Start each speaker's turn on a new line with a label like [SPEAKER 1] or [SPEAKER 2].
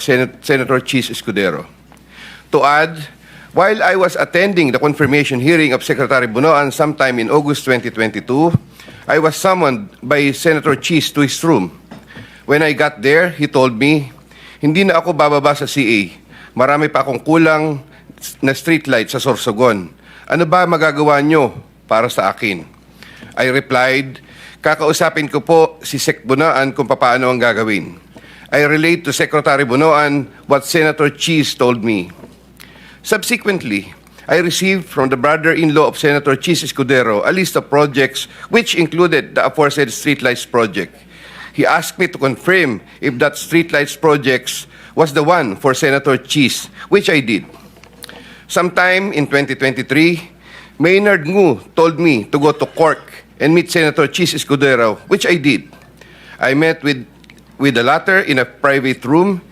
[SPEAKER 1] Senator Chis Escudero. To add, while I was attending the confirmation hearing of Secretary Bunoan sometime in August 2022, I was summoned by Senator Chis to his room. When I got there, he told me, hindi na ako bababa sa CA. Marami pa akong kulang na streetlight sa Sorsogon. Ano ba magagawa nyo para sa akin? I replied, kakausapin ko po si Sec Bunoan kung paano ang gagawin. I relate to Secretary Bunoan what Senator Chis told me. Subsequently, I received from the brother-in-law of Senator Chis Escudero a list of projects which included the aforesaid streetlights project. He asked me to confirm if that streetlights project was the one for Senator Chis, which I did. Sometime in 2023, Maynard Ngu told me to go to Cork and meet Senator Chis Escudero, which I did. I met with the latter in a private room